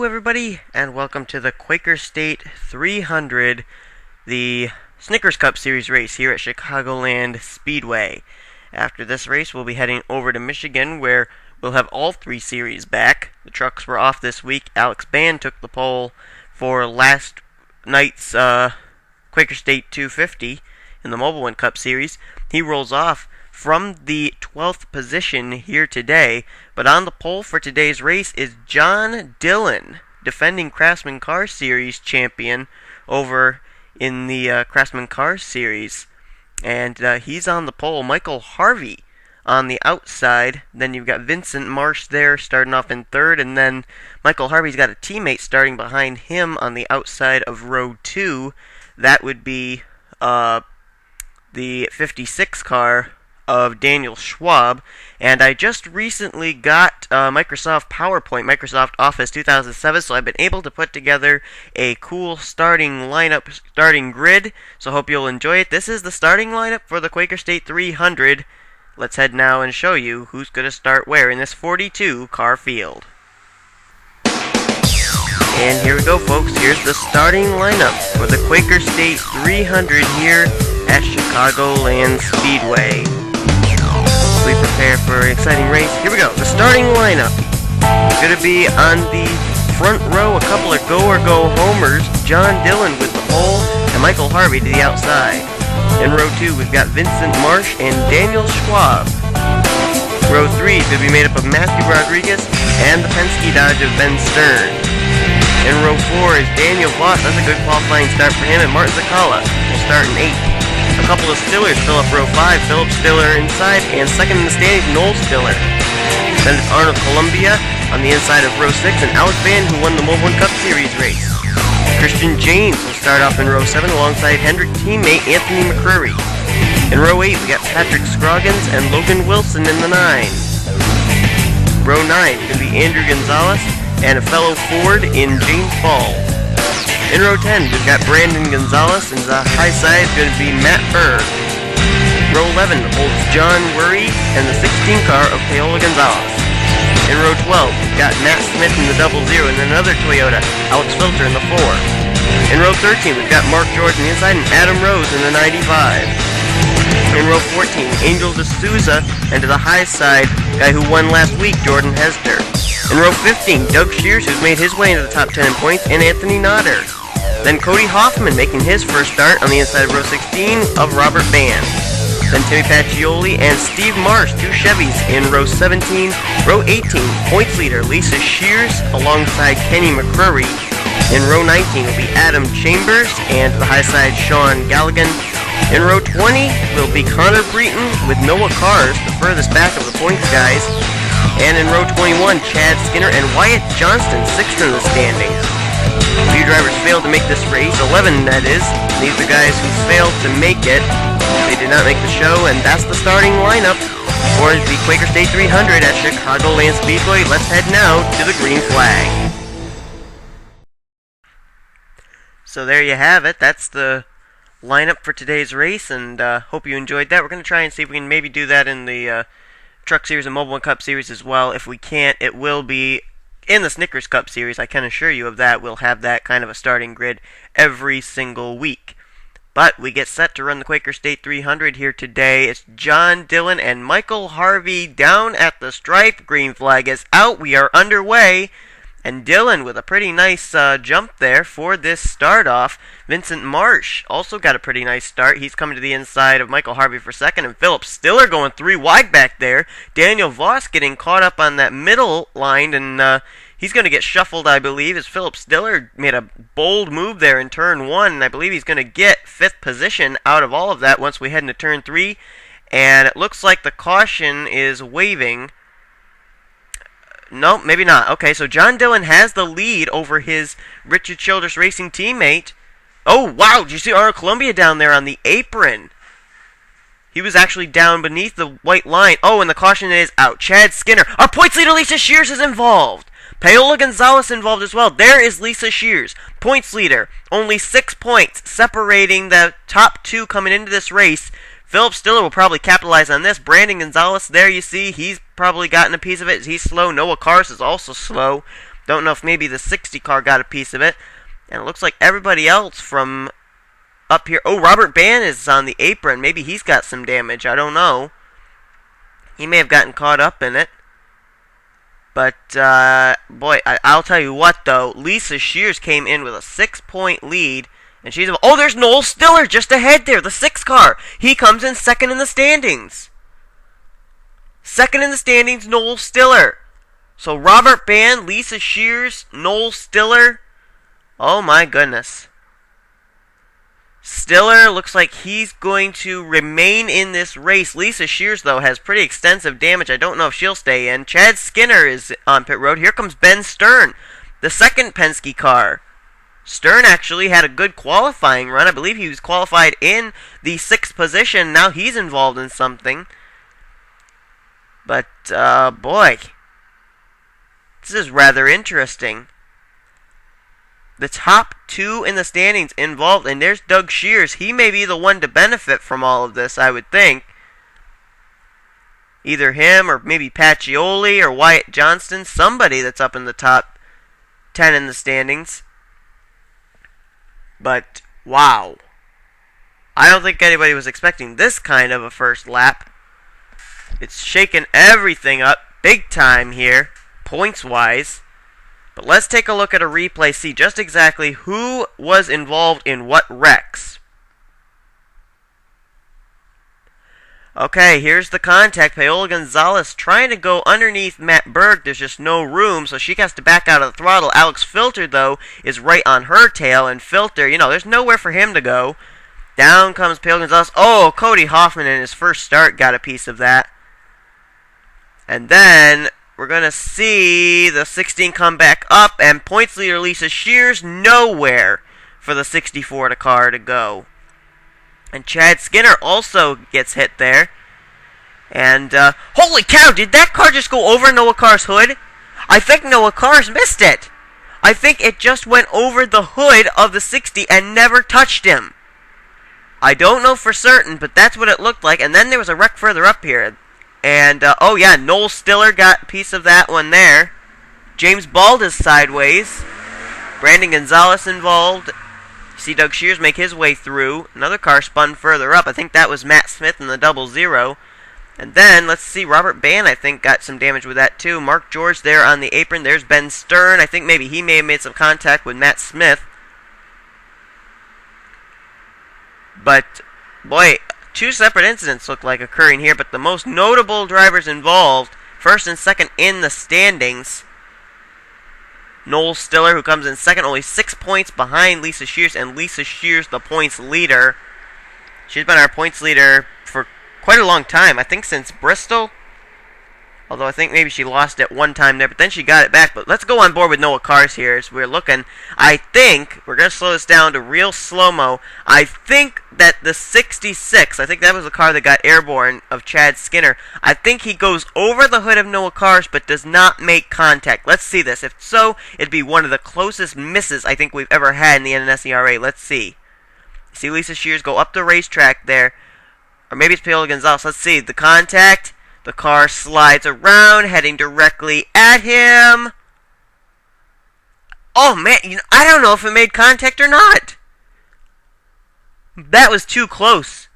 everybody, and welcome to the Quaker State 300, the Snickers Cup Series race here at Chicagoland Speedway. After this race, we'll be heading over to Michigan, where we'll have all three series back. The trucks were off this week. Alex Band took the pole for last night's Quaker State 250 in the Mobile One Cup Series. He rolls off from the 12th position here today, but on the pole for today's race is John Dillon, defending Craftsman Car Series champion over in the Craftsman Car Series, and he's on the pole. Michael Harvey on the outside. Then you've got Vincent Marsh there starting off in third, and then Michael Harvey's got a teammate starting behind him on the outside of row 2. That would be the 56 car of Daniel Schwab, and I just recently got Microsoft PowerPoint, Microsoft Office 2007, so I've been able to put together a cool starting lineup, starting grid, so hope you'll enjoy it. This is the starting lineup for the Quaker State 300. Let's head now and show you who's going to start where in this 42 car field. And here we go, folks. Here's the starting lineup for the Quaker State 300 here at Chicagoland Speedway. We prepare for an exciting race. Here we go. The starting lineup is going to be on the front row. A couple of go-or-go homers. John Dillon with the pole and Michael Harvey to the outside. In row 2, we've got Vincent Marsh and Daniel Schwab. Row 3 is going to be made up of Matthew Rodriguez and the Penske Dodge of Ben Stern. In row 4 is Daniel Voss. That's a good qualifying start for him. And Martin Zakala will start in 8th. A couple of Stillers fill up row 5, Philip Stiller inside, and second in the standings, Noel Stiller. Then it's Arnold Columbia on the inside of row 6, and Alex Band, who won the Mobile One Cup Series race. Christian James will start off in row 7 alongside Hendrick teammate Anthony McCrory. In row 8, we got Patrick Scroggins and Logan Wilson in the 9. Row 9 is going to be Andrew Gonzalez and a fellow Ford in James Ball. In row 10, we've got Brandon Gonzalez, and the high side is going to be Matt Berg. Row 11 holds John Worry and the 16 car of Paola Gonzalez. In row 12, we've got Matt Smith in the 00 and another Toyota, Alex Filter in the 4. In row 13, we've got Mark George on the inside and Adam Rose in the 95. In row 14, Angel D'Souza, and to the high side, guy who won last week, Jordan Hester. In row 15, Doug Shears, who's made his way into the top 10 in points, and Anthony Nodder. Then Cody Hoffman making his first start on the inside of row 16 of Robert Band. Then Timmy Pacioli and Steve Marsh, two Chevys in row 17. Row 18, points leader Lisa Shears alongside Kenny McCrory. In row 19 will be Adam Chambers and to the high side Sean Galligan. In row 20 will be Connor Breton with Noah Cars, the furthest back of the points guys. And in row 21, Chad Skinner and Wyatt Johnston, sixth in the standings. A few drivers failed to make this race, 11 that is. These are guys who failed to make it. They did not make the show, and that's the starting lineup for the Quaker State 300 at Chicagoland Speedway. Let's head now to the green flag. So there you have it. That's the lineup for today's race, and hope you enjoyed that. We're going to try and see if we can maybe do that in the Truck Series and Mobile One Cup Series as well. If we can't, it will be in the Snickers Cup Series. I can assure you of that. We'll have that kind of a starting grid every single week. But we get set to run the Quaker State 300 here today. It's John Dillon and Michael Harvey down at the stripe. Green flag is out. We are underway. And Dillon with a pretty nice jump there for this start off. Vincent Marsh also got a pretty nice start. He's coming to the inside of Michael Harvey for second. And Philip Stiller going 3 wide back there. Daniel Voss getting caught up on that middle line. And he's going to get shuffled, I believe, as Philip Stiller made a bold move there in turn 1. And I believe he's going to get 5th position out of all of that once we head into turn 3. And it looks like the caution is waving. No, maybe not. Okay, so John Dillon has the lead over his Richard Childress Racing teammate. Oh, wow, did you see Arnold Columbia down there on the apron? He was actually down beneath the white line. Oh, and the caution is out. Chad Skinner. Our points leader, Lisa Shears, is involved. Paola Gonzalez involved as well. There is Lisa Shears, points leader. Only 6 points separating the top 2 coming into this race. Philip Stiller will probably capitalize on this. Brandon Gonzalez, there you see, he's probably gotten a piece of it. He's slow. Noah Cars is also slow. Don't know if maybe the 60 car got a piece of it. And it looks like everybody else from up here. Oh, Robert Ban is on the apron. Maybe he's got some damage. I don't know. He may have gotten caught up in it. But, boy, I'll tell you what, though. Lisa Shears came in with a 6-point lead. And she's... Oh, there's Noel Stiller just ahead there. The 6 car. He comes in second in the standings. Second in the standings, Noel Stiller. So, Robert Ban, Lisa Shears, Noel Stiller. Oh, my goodness. Stiller looks like he's going to remain in this race. Lisa Shears, though, has pretty extensive damage. I don't know if she'll stay in. Chad Skinner is on pit road. Here comes Ben Stern, the second Penske car. Stern actually had a good qualifying run. I believe he was qualified in the 6th position. Now he's involved in something. But, boy, this is rather interesting. The top 2 in the standings involved, and there's Doug Shears. He may be the one to benefit from all of this, I would think. Either him or maybe Pacioli or Wyatt Johnston, somebody that's up in the top 10 in the standings. But, wow. I don't think anybody was expecting this kind of a first lap. It's shaken everything up big time here, points-wise. But let's take a look at a replay, see just exactly who was involved in what wrecks. Okay, here's the contact. Paola Gonzalez trying to go underneath Matt Berg. There's just no room, so she has to back out of the throttle. Alex Filter, though, is right on her tail, and Filter, there's nowhere for him to go. Down comes Paola Gonzalez. Oh, Cody Hoffman in his first start got a piece of that. And then we're going to see the 16 come back up, and points leader Lisa Shears nowhere for the 64 car to go. And Chad Skinner also gets hit there. And, holy cow, did that car just go over Noah Carr's hood? I think Noah Carr's missed it. I think it just went over the hood of the 60 and never touched him. I don't know for certain, but that's what it looked like. And then there was a wreck further up here. And, oh yeah, Noel Stiller got a piece of that one there. James Bald is sideways. Brandon Gonzalez involved. You see Doug Shears make his way through. Another car spun further up. I think that was Matt Smith in the 00. And then, let's see, Robert Ban, I think, got some damage with that too. Mark George there on the apron. There's Ben Stern. I think maybe he may have made some contact with Matt Smith. But, boy, 2 separate incidents look like occurring here, but the most notable drivers involved, first and second in the standings. Noel Stiller, who comes in second, only 6 points behind Lisa Shears, and Lisa Shears, the points leader. She's been our points leader for quite a long time, I think since Bristol. Although I think maybe she lost it one time there, but then she got it back. But let's go on board with Noah Cars here as we're looking. I think, we're going to slow this down to real slow-mo. I think that the 66, I think that was the car that got airborne of Chad Skinner. I think he goes over the hood of Noah Cars but does not make contact. Let's see this. If so, it'd be one of the closest misses I think we've ever had in the NNSCRA. Let's see. See Lisa Shears go up the racetrack there. Or maybe it's Paola Gonzalez. Let's see. The contact. The car slides around, heading directly at him. Oh, man, I don't know if it made contact or not. That was too close.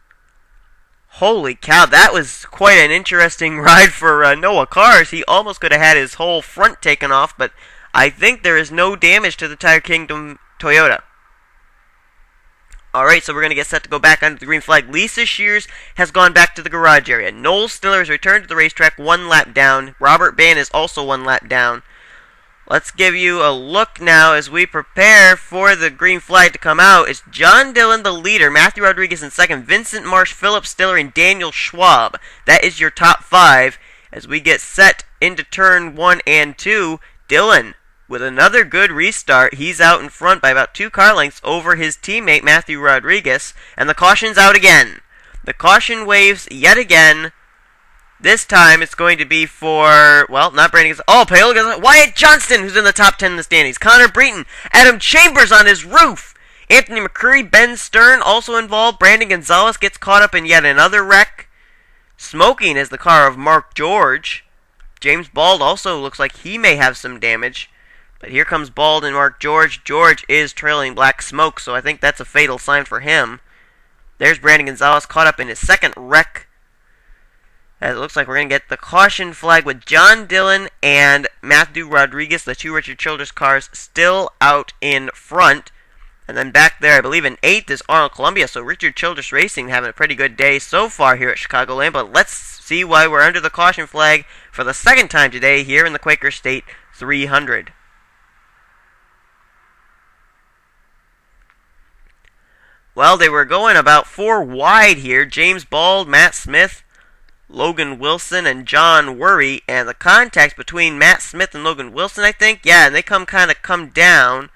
Holy cow, that was quite an interesting ride for Noah Cars. He almost could have had his whole front taken off, but I think there is no damage to the Tire Kingdom Toyota. Alright, so we're going to get set to go back under the green flag. Lisa Shears has gone back to the garage area. Noel Stiller has returned to the racetrack 1 lap down. Robert Ban is also 1 lap down. Let's give you a look now as we prepare for the green flag to come out. It's John Dillon, the leader. Matthew Rodriguez in second. Vincent Marsh, Philip Stiller, and Daniel Schwab. That is your top 5. As we get set into turn 1 and 2, Dillon, with another good restart, he's out in front by about 2 car lengths over his teammate Matthew Rodriguez, and the caution's out again. The caution waves yet again. This time it's going to be for, well, not Brandon Gonzalez. Oh, Paola Gonzalez. Wyatt Johnston, who's in the top 10 in the standings. Connor Breton. Adam Chambers on his roof. Anthony McCurry, Ben Stern also involved. Brandon Gonzalez gets caught up in yet another wreck. Smoking is the car of Mark George. James Bald also looks like he may have some damage. But here comes Bald and Mark George. George is trailing Black Smoke, so I think that's a fatal sign for him. There's Brandon Gonzalez caught up in his second wreck. As it looks like we're going to get the caution flag with John Dillon and Matthew Rodriguez, the two Richard Childress cars, still out in front. And then back there, I believe in 8th is Arnold Columbia. So Richard Childress Racing having a pretty good day so far here at Chicagoland. But let's see why we're under the caution flag for the second time today here in the Quaker State 300. Well, they were going about 4 wide here. James Bald, Matt Smith, Logan Wilson, and John Worry. And the contact between Matt Smith and Logan Wilson, I think. Yeah, and they come down.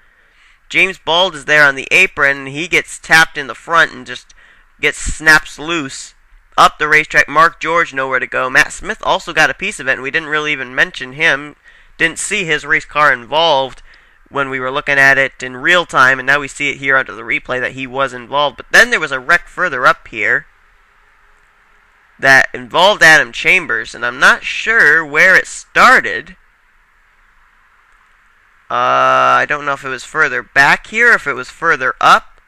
James Bald is there on the apron, and he gets tapped in the front and just snaps loose. Up the racetrack, Mark George nowhere to go. Matt Smith also got a piece of it, and we didn't really even mention him. Didn't see his race car involved when we were looking at it in real time, and now we see it here under the replay that he was involved. But then there was a wreck further up here that involved Adam Chambers, and I'm not sure where it started. I don't know if it was further back here or if it was further up.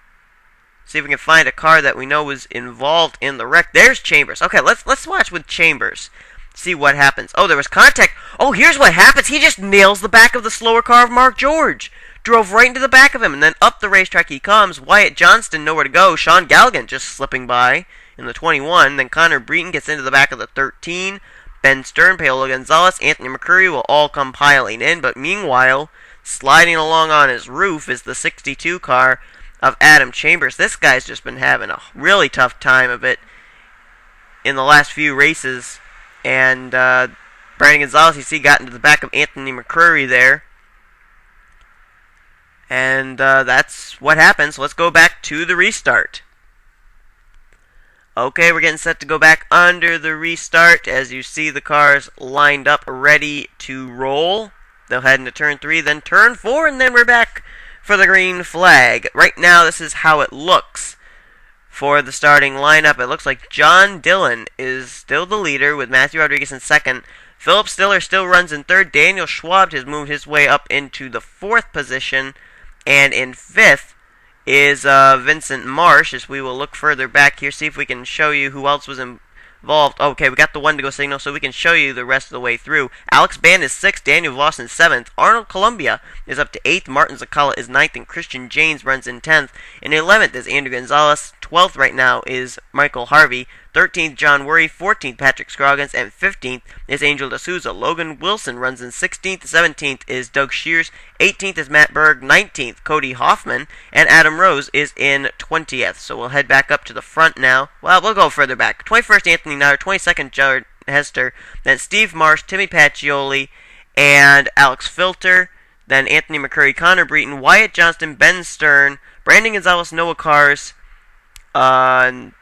See if we can find a car that we know was involved in the wreck. There's Chambers. Okay, let's watch with Chambers. See what happens. Oh, there was contact. Oh, here's what happens. He just nails the back of the slower car of Mark George. Drove right into the back of him, and then up the racetrack he comes. Wyatt Johnston nowhere to go. Sean Galligan just slipping by in the 21. Then Connor Breton gets into the back of the 13. Ben Stern, Paolo Gonzalez, Anthony McCurry will all come piling in. But meanwhile, sliding along on his roof is the 62 car of Adam Chambers. This guy's just been having a really tough time of it in the last few races. And Brandon Gonzalez, you see, got into the back of Anthony McCurry there. And that's what happens. Let's go back to the restart. Okay, we're getting set to go back under the restart. As you see, the cars lined up, ready to roll. They'll head into turn 3, then turn 4, and then we're back for the green flag. Right now, this is how it looks for the starting lineup. It looks like John Dillon is still the leader with Matthew Rodriguez in second. Philip Stiller still runs in third. Daniel Schwab has moved his way up into the 4th position. And in 5th is Vincent Marsh, as we will look further back here, see if we can show you who else was involved. Okay, we got the one to go signal, so we can show you the rest of the way through. Alex Band is 6th, Daniel Voss in 7th. Arnold Columbia is up to 8th, Martin Zakala is 9th, and Christian Janes runs in 10th. In 11th is Andrew Gonzalez. 12th right now is Michael Harvey. 13th, John Worry. 14th, Patrick Scroggins. And 15th is Angel D'Souza. Logan Wilson runs in 16th. 17th is Doug Shears. 18th is Matt Berg. 19th, Cody Hoffman. And Adam Rose is in 20th. So we'll head back up to the front now. Well, we'll go further back. 21st, Anthony Natter. 22nd, Jared Hester. Then Steve Marsh, Timmy Pacioli, and Alex Filter. Then Anthony McCurry, Connor Breton, Wyatt Johnston, Ben Stern, Brandon Gonzalez, Noah Cars. And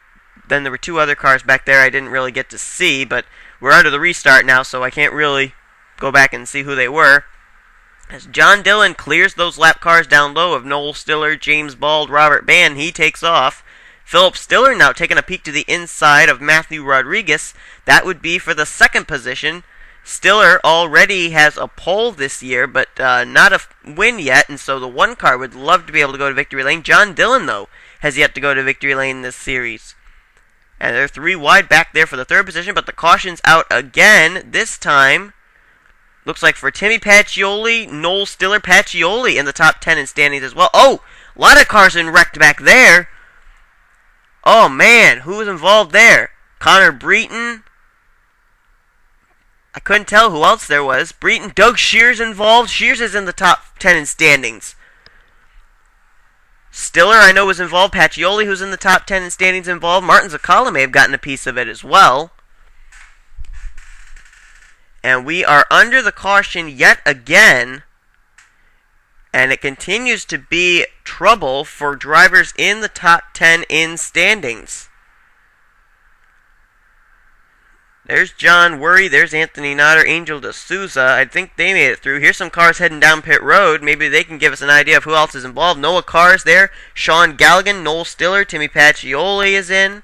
then there were 2 other cars back there I didn't really get to see, but we're under the restart now, so I can't really go back and see who they were. As John Dillon clears those lap cars down low of Noel Stiller, James Bald, Robert Band, he takes off. Philip Stiller now taking a peek to the inside of Matthew Rodriguez. That would be for the 2nd position. Stiller already has a pole this year, but not a win yet, and so the 1 car would love to be able to go to victory lane. John Dillon, though, has yet to go to victory lane this series. And they're 3 wide back there for the 3rd position, but the caution's out again. This time, looks like for Timmy Pacioli, Noel Stiller, Pacioli in the top 10 in standings as well. Oh, a lot of cars in wrecked back there. Oh, man, who was involved there? Connor Breton. I couldn't tell who else there was. Breton, Doug Shears involved. Shears is in the top 10 in standings. Stiller, I know, was involved. Pacioli, who's in the top 10 in standings, involved. Martin Zakala may have gotten a piece of it as well. And we are under the caution yet again. And it continues to be trouble for drivers in the top 10 in standings. There's John Worry, there's Anthony Notter, Angel D'Souza. I think they made it through. Here's some cars heading down pit road. Maybe they can give us an idea of who else is involved. Noah Carr's there. Sean Galligan, Noel Stiller, Timmy Pacioli is in.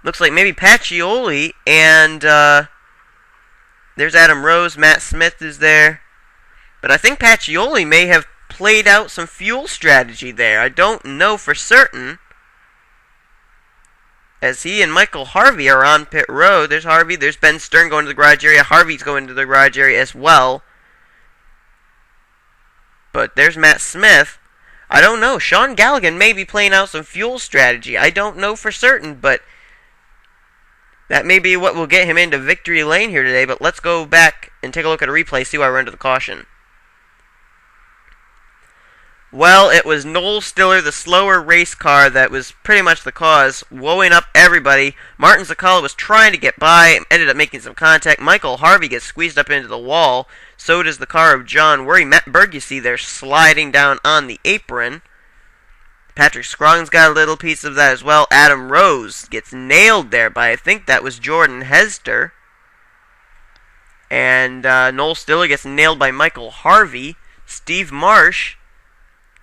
Looks like maybe Pacioli, and there's Adam Rose, Matt Smith is there. But I think Pacioli may have played out some fuel strategy there. I don't know for certain. As he and Michael Harvey are on pit road. There's Harvey. There's Ben Stern going to the garage area. Harvey's going to the garage area as well. But there's Matt Smith. I don't know. Sean Galligan may be playing out some fuel strategy. I don't know for certain, but that may be what will get him into victory lane here today. But let's go back and take a look at a replay, see why we're under the caution. Well, it was Noel Stiller, the slower race car, that was pretty much the cause, woeing up everybody. Martin Zakala was trying to get by, ended up making some contact. Michael Harvey gets squeezed up into the wall. So does the car of John Worry. Matt Berg, you see there, sliding down on the apron. Patrick Scroggins got a little piece of that as well. Adam Rose gets nailed there by, I think that was Jordan Hester. And Noel Stiller gets nailed by Michael Harvey. Steve Marsh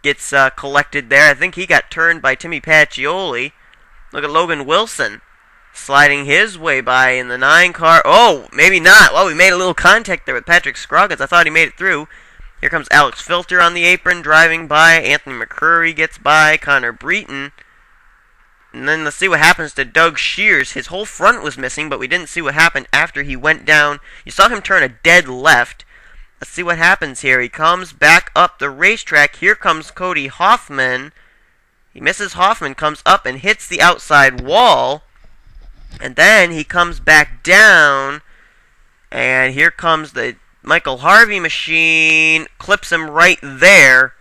gets collected there. I think he got turned by Timmy Pacioli. Look at Logan Wilson sliding his way by in the 9 car. Oh, maybe not. Well, we made a little contact there with Patrick Scroggins. I thought he made it through. Here comes Alex Filter on the apron driving by. Anthony McCurry gets by. Connor Breton. And then let's see what happens to Doug Shears. His whole front was missing, but we didn't see what happened after he went down. You saw him turn a dead left. Let's see what happens here. He comes back up the racetrack. Here comes Cody Hoffman. He misses Hoffman, comes up and hits the outside wall. And then he comes back down. And here comes the Michael Harvey machine. Clips him right there.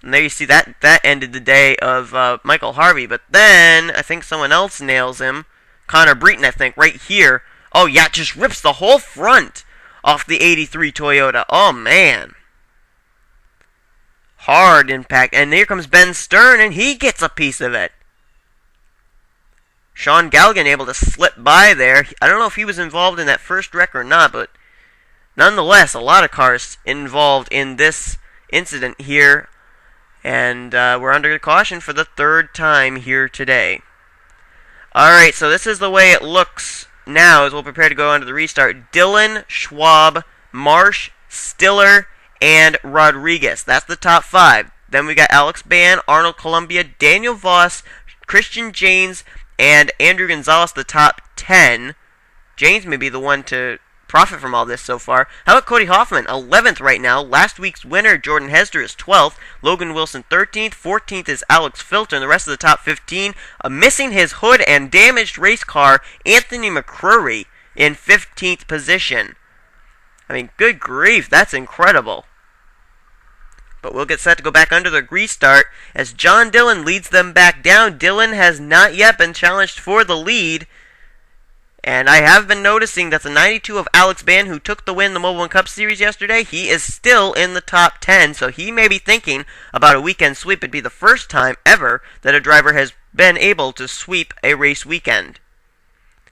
And there you see that ended the day of Michael Harvey. But then I think someone else nails him. Connor Breton, I think, right here. Oh, yeah, just rips the whole front off the 83 Toyota. Oh, man. Hard impact. And here comes Ben Stern, and he gets a piece of it. Sean Galligan able to slip by there. I don't know if he was involved in that first wreck or not, but nonetheless, a lot of cars involved in this incident here. And we're under caution for the 3rd time here today. Alright, so this is the way it looks now as we'll prepare to go on to the restart. Dillon, Schwab, Marsh, Stiller, and Rodriguez. That's the top 5. Then we got Alex Ban, Arnold Columbia, Daniel Voss, Christian Janes, and Andrew Gonzalez, the top 10. Janes may be the one to profit from all this so far. How about Cody Hoffman? 11th right now. Last week's winner, Jordan Hester, is 12th. Logan Wilson, 13th. 14th is Alex Filter. And the rest of the top 15, missing his hood and damaged race car, Anthony McCurry in 15th position. I mean, good grief, that's incredible. But we'll get set to go back under the restart as John Dillon leads them back down. Dillon has not yet been challenged for the lead. And I have been noticing that the 92 of Alex Ban, who took the win in the Mobile One Cup Series yesterday, he is still in the top 10. So he may be thinking about a weekend sweep. It'd be the first time ever that a driver has been able to sweep a race weekend.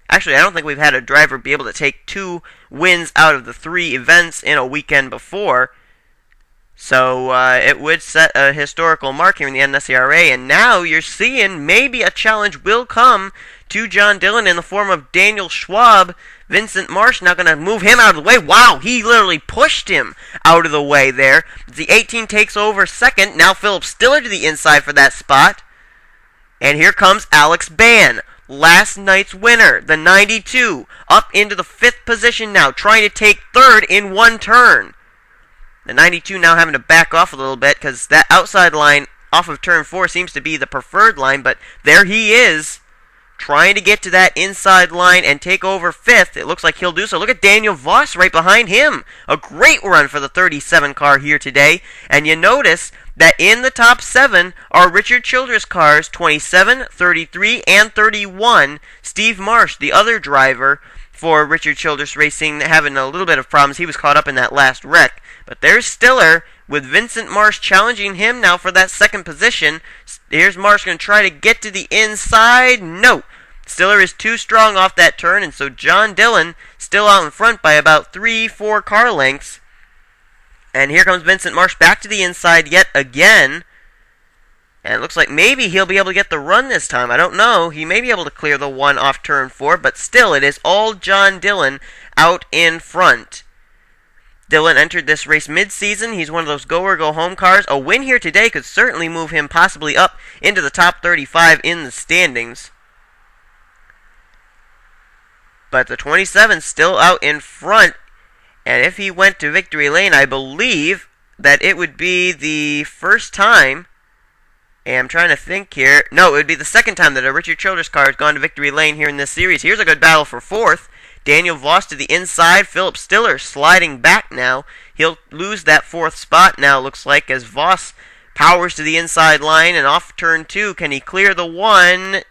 Actually, I don't think we've had a driver be able to take 2 wins out of the 3 events in a weekend before. So it would set a historical mark here in the NNSCRA. And now you're seeing maybe a challenge will come to John Dillon in the form of Daniel Schwab. Vincent Marsh now going to move him out of the way. Wow, he literally pushed him out of the way there. The 18 takes over second. Now Philip Stiller to the inside for that spot. And here comes Alex Ban, last night's winner, the 92, up into the 5th position now, trying to take 3rd in one turn. The 92 now having to back off a little bit because that outside line off of turn 4 seems to be the preferred line, but there he is, trying to get to that inside line and take over 5th. It looks like he'll do so. Look at Daniel Voss right behind him. A great run for the 37 car here today. And you notice that in the top 7 are Richard Childress cars, 27, 33, and 31. Steve Marsh, the other driver for Richard Childress Racing, having a little bit of problems. He was caught up in that last wreck. But there's Stiller with Vincent Marsh challenging him now for that 2nd position. Here's Marsh going to try to get to the inside. No. Stiller is too strong off that turn, and so John Dillon still out in front by about 3-4 car lengths. And here comes Vincent Marsh back to the inside yet again. And it looks like maybe he'll be able to get the run this time. I don't know. He may be able to clear the one off turn 4, but still it is all John Dillon out in front. Dillon entered this race mid-season. He's one of those go-or-go-home cars. A win here today could certainly move him possibly up into the top 35 in the standings. But the 27's still out in front. And if he went to victory lane, I believe that it would be the first time. And I'm trying to think here. No, it would be the second time that a Richard Childress car has gone to victory lane here in this series. Here's a good battle for fourth. Daniel Voss to the inside. Philip Stiller sliding back now. He'll lose that fourth spot now, looks like, as Voss powers to the inside line and off turn 2. Can he clear the 1?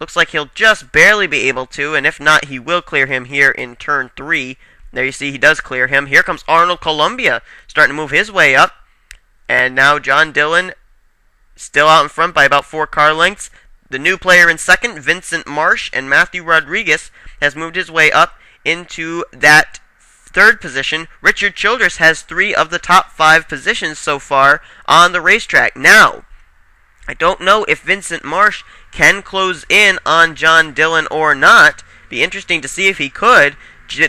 Looks like he'll just barely be able to, and if not, he will clear him here in turn 3. There you see he does clear him. Here comes Arnold Columbia starting to move his way up. And now John Dillon still out in front by about 4 car lengths. The new player in second, Vincent Marsh, and Matthew Rodriguez has moved his way up into that third position. Richard Childress has 3 of the top 5 positions so far on the racetrack. Now, I don't know if Vincent Marsh can close in on John Dillon or not. Be interesting to see if he could.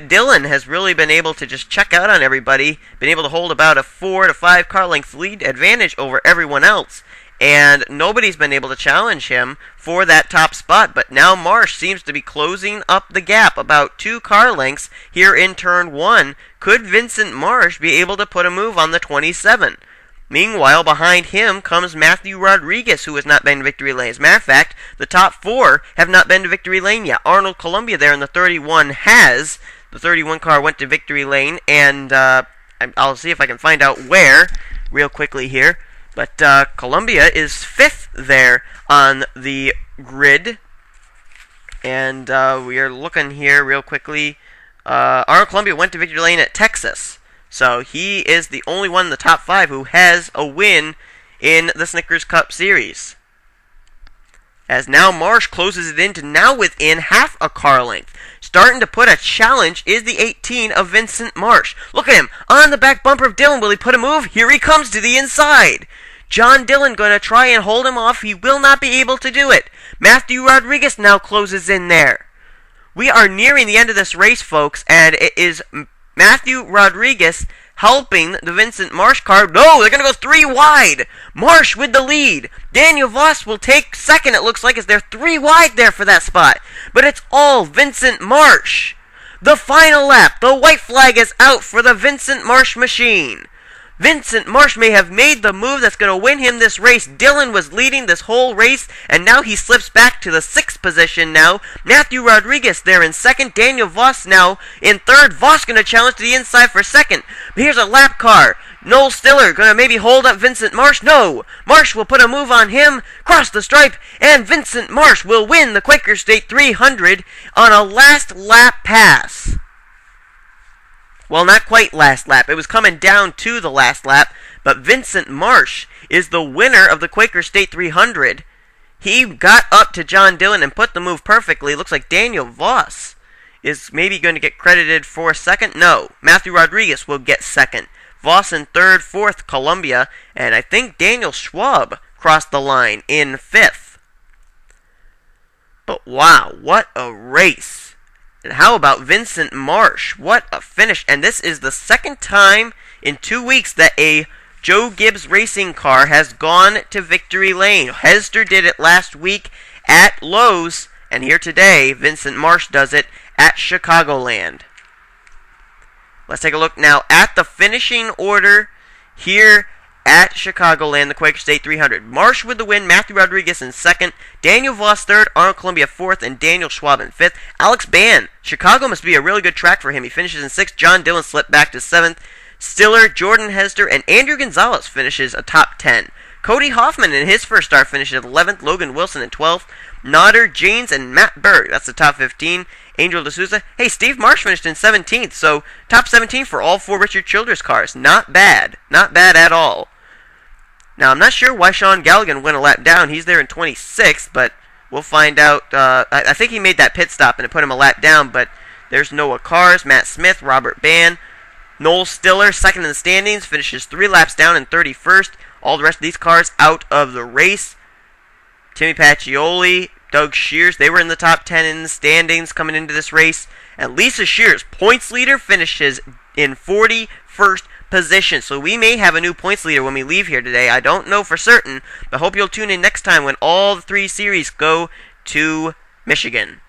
Dillon has really been able to just check out on everybody, been able to hold about a 4 to 5 car length lead advantage over everyone else, and nobody's been able to challenge him for that top spot. But now Marsh seems to be closing up the gap about 2 car lengths here in turn 1. Could Vincent Marsh be able to put a move on the 27? Meanwhile, behind him comes Matthew Rodriguez, who has not been to victory lane. As a matter of fact, the top 4 have not been to victory lane yet. Arnold Columbia there in the 31 has. The 31 car went to victory lane, and I'll see if I can find out where real quickly here. But Columbia is 5th there on the grid. And we are looking here real quickly. Arnold Columbia went to victory lane at Texas. So he is the only one in the top 5 who has a win in the Snickers Cup Series. As now Marsh closes it in to now within half a car length. Starting to put a challenge is the 18 of Vincent Marsh. Look at him on the back bumper of Dillon. Will he put a move? Here he comes to the inside. John Dillon going to try and hold him off. He will not be able to do it. Matthew Rodriguez now closes in there. We are nearing the end of this race, folks, and it is Matthew Rodriguez helping the Vincent Marsh car. No, they're going to go 3 wide. Marsh with the lead. Daniel Voss will take second, it looks like, as they're 3 wide there for that spot. But it's all Vincent Marsh. The final lap. The white flag is out for the Vincent Marsh machine. Vincent Marsh may have made the move that's going to win him this race. Dillon was leading this whole race, and now he slips back to the 6th position now. Matthew Rodriguez there in second. Daniel Voss now in third. Voss going to challenge to the inside for second. But here's a lap car. Noel Stiller going to maybe hold up Vincent Marsh. No. Marsh will put a move on him. Cross the stripe. And Vincent Marsh will win the Quaker State 300 on a last lap pass. Well, not quite last lap. It was coming down to the last lap. But Vincent Marsh is the winner of the Quaker State 300. He got up to John Dillon and put the move perfectly. Looks like Daniel Voss is maybe going to get credited for second. No, Matthew Rodriguez will get second. Voss in third, fourth, Columbia. And I think Daniel Schwab crossed the line in 5th. But wow, what a race. And how about Vincent Marsh? What a finish. And this is the second time in 2 weeks that a Joe Gibbs racing car has gone to victory lane. Hester did it last week at Lowe's. And here today, Vincent Marsh does it at Chicagoland. Let's take a look now at the finishing order here at Chicagoland, the Quaker State 300. Marsh with the win, Matthew Rodriguez in second, Daniel Voss third, Arnold Columbia fourth, and Daniel Schwab in 5th. Alex Bann, Chicago must be a really good track for him. He finishes in 6th. John Dillon slipped back to 7th. Stiller, Jordan Hester, and Andrew Gonzalez finishes atop 10. Cody Hoffman in his first start finishes at 11th. Logan Wilson in 12th. Nodder, Janes, and Matt Berg, that's the top 15. Angel D'Souza. Hey, Steve Marsh finished in 17th, so top 17 for all 4 Richard Childress cars. Not bad. Not bad at all. Now, I'm not sure why Sean Galligan went a lap down. He's there in 26th, but we'll find out. I think he made that pit stop and it put him a lap down, but there's Noah Cars, Matt Smith, Robert Bann. Noel Stiller, second in the standings, finishes 3 laps down in 31st. All the rest of these cars out of the race. Timmy Pacioli, Doug Shears, they were in the top 10 in the standings coming into this race. And Lisa Shears, points leader, finishes in 45th. first position. So we may have a new points leader when we leave here today. I don't know for certain, but hope you'll tune in next time when all the 3 series go to Michigan.